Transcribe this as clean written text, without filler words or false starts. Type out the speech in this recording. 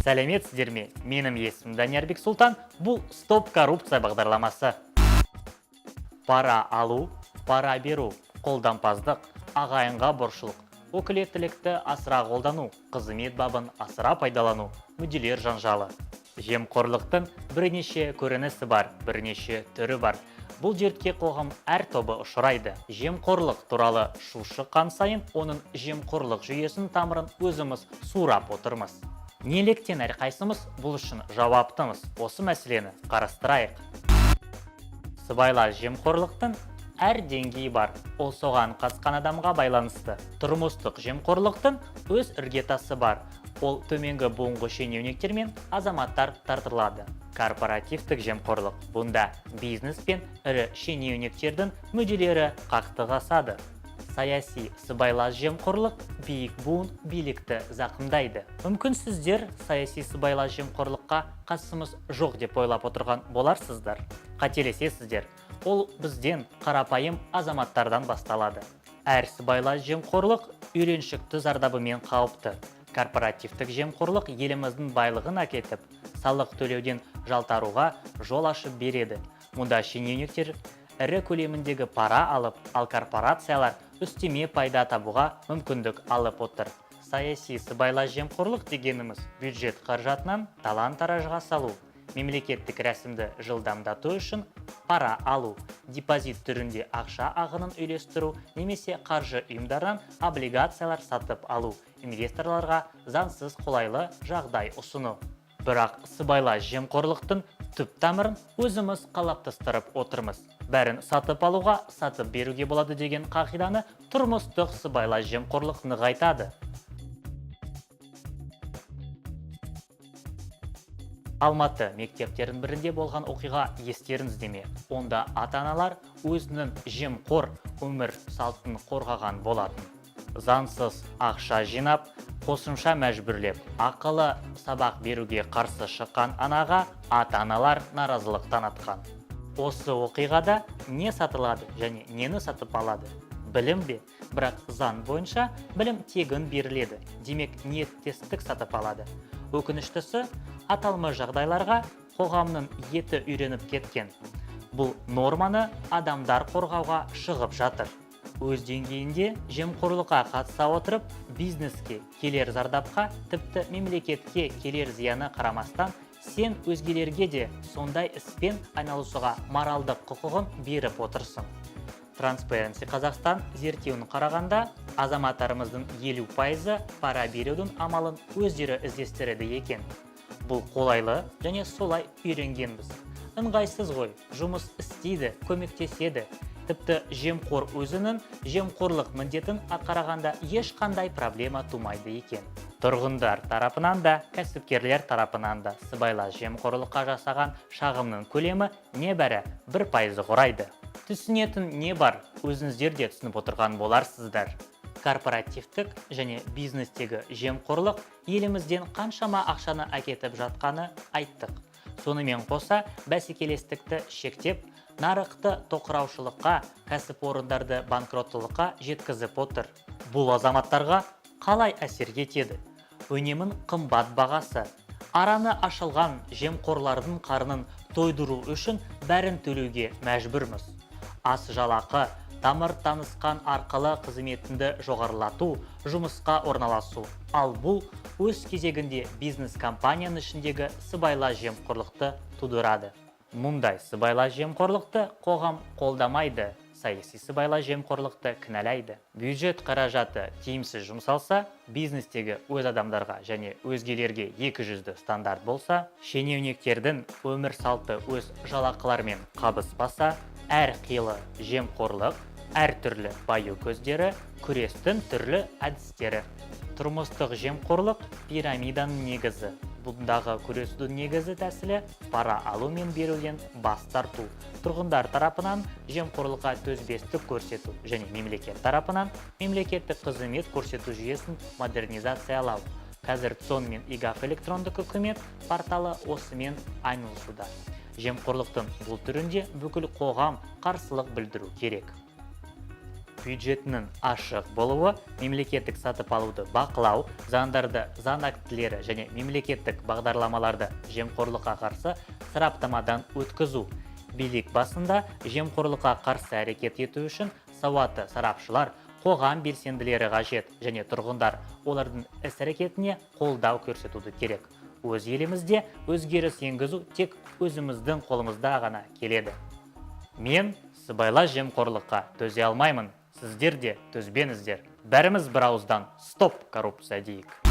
Сәлеметсіздер ме? Менің есімім Даниярбек Сұлтан. Бұл Стоп коррупция бағдарламасы. Пара алу, пара беру, қолдампаздық, ағайынға борышылық, өкілеттілікті асыра қолдану, қызмет бабын асыра пайдалану, мүдделер жанжалы. Жемқорлықтың бірнеше көрінісі бар, бірнеше түрі бар. Бұл дертке қоғам әр тобы ұшырайды. Жемқорлық туралы шу шыққан сайын, оның жемқорлық жүйесін тамырын өзіміз сұрап отырмыз. Неліктен әрқайсымыз бұл үшін жауаптымыз? Осы мәселені қарастырайық. Сыбайлас жемқорлықтың әр деңгейі бар. Ол соған қатысқан адамға байланысты. Тұрмыстық жемқорлықтың өз іргетасы бар. Ол төменгі буынғы шенеуніктермен азаматтар тартылады. Корпоративтік жемқорлық. Бұнда бизнес пен ірі шенеуніктердің мүдделері қақтығысады. Саяси сыбайлас жемқорлық биік буын билікті зақымдайды. Мүмкін сіздер саяси сыбайлас жемқорлыққа қатысымыз жоқ деп ойлап отырған боларсыздар. Қателесесіздер. Ол бізден қарапайым азаматтардан басталады. Әр сыбайлас жемқорлық үйреншікті зардабымен қауіпті. Корпоративтік жемқорлық еліміздің байлығын әкетіп, салық төлеуден жалтаруға жол ашып береді. Мұнда шенеуніктер ірі көлеміндегі пара алып, ал корпорациялар үстеме пайда табуға мүмкіндік алып отыр. Саяси сыбайлас жемқорлық дегеніміз бюджет қаражатынан талан-таражға салу, мемлекеттік рәсімді жылдамдату үшін пара алу, депозит түрінде ақша ағынын үйлестіру немесе қаржы ұйымдардан облигациялар сатып алу, инвесторларға заңсыз қолайлы жағдай ұсыну. Бірақ сыбайлас жемқорлықтың түп тамырын өзіміз қалаптастырып отырмыз. Бәрін сатып алуға, сатып беруге болады деген қағиданы тұрмыстық сыбайлас жемқорлық нығайтады. Алматы мектептерінің бірінде болған оқиға естеріңізде ме? Онда ата-аналар өзінің жемқор өмір салтын қорғаған болатын. Заңсыз ақша жинап, қосымша мәжбүрлеп, ақылы сабақ беруге қарсы шыққан анаға ата-аналар наразылық танытқан. Осы оқиғада не сатылады және нені сатып алады? Білім бе? Бірақ заң бойынша білім тегін беріледі. Демек, ниеттестік сатып алады. Өкініштісі, аталмыш жағдайларға қоғамның еті үйреніп кеткен. Бұл норманы адамдар қорғауға шығып жатыр. Өз деңгейінде жемқорлыққа қатыса отырып, бизнеске келер зардапқа, тіпті мемлекетке келер зияны қарамастан, сен өзгелерге де сондай іспен айналысуға моральдық құқығын беріп отырсың. Transparency Қазақстан зерттеуін қарағанда, азаматтарымыздың 50% пара берудің амалын өздері іздестіреді екен. Бұл қолайлы және солай үйренгенбіз. Ыңғайсыз ғой, жұмыс істейді, көмектеседі. Тіпті жемқор өзінің жемқорлық міндетін атқарғанда ешқандай проблема тумайды екен. Тұрғындар тарапынан да, кәсіпкерлер тарапынан да сыбайлас жемқорлыққа жасаған шағымның көлемі небәрі 1% құрайды. Түсінетін не бар, өзіңіздер де түсініп отырған боларсыздар. Корпоративтік және бизнестегі жемқорлық елімізден қаншама ақшаны әкетіп жатқаны айттық. Сонымен қоса бәсекелестікті шектеп, нарықты тоқыраушылыққа, кәсіпорындарды банкроттылыққа жеткізіп отыр. Бұл азаматтарға қалай әсер етеді? Өнемін қымбат бағасы. Араны ашылған жемқорлардың қарынын тойдыру үшін бәрін төлеуге мәжбүрміз. Ас жалақы, тамыр танысқан арқылы қызметінді жоғарылату, жұмысқа орналасу. Ал бұл өз кезегінде бизнес компанияның ішіндегі сыбайлас жемқорлықты тудырады. Мұндай сыбайлас жемқорлықты қоғам қолдамайды, саяси сыбайлас жемқорлықты кінәлайды. Бюджет қаражаты тиімсіз жұмсалса, бизнестегі өз адамдарға және өзгелерге 200 стандарт болса, шенеуніктердің өмір салты өз жалақылармен қабыспаса, әр қилы жемқорлық, әр түрлі баю көздері, күрестің түрлі әдістері. Тұрмыстық жемқорлық пирамиданың негізі. Бұндағы күресудің негізі тәсілі пара алу мен беруден бас тарту. Тұрғындар тарапынан жемқорлыққа төзбестік көрсету және мемлекет тарапынан мемлекеттік қызмет көрсету жүйесін модернизациялау. Қазір ЦОН мен ИГАФ электрондық үкімет порталы осымен айналысуда. Жемқорлықтың бұл түрінде бүкіл қоғам қарсылық білдіру керек. Бюджетінің ашық болуы, мемлекеттік сатып алуды бақылау, заңдарды, заң актілері және мемлекеттік бағдарламаларды жемқорлыққа қарсы сараптамадан өткізу. Билік басында жемқорлыққа қарсы әрекет ету үшін сауатты сарапшылар, қоғам белсенділері қажет және тұрғындар олардың іс-әрекетіне қолдау көрсетуді керек. Өз елімізде өзгеріс енгізу тек өзіміздің қолымызда ғана келеді. Мен сыбайлас жемқорлыққа төзе алмаймын. Сіздер де төзбеңіздер. Бәріміз бір ауыздан стоп коррупция дейік.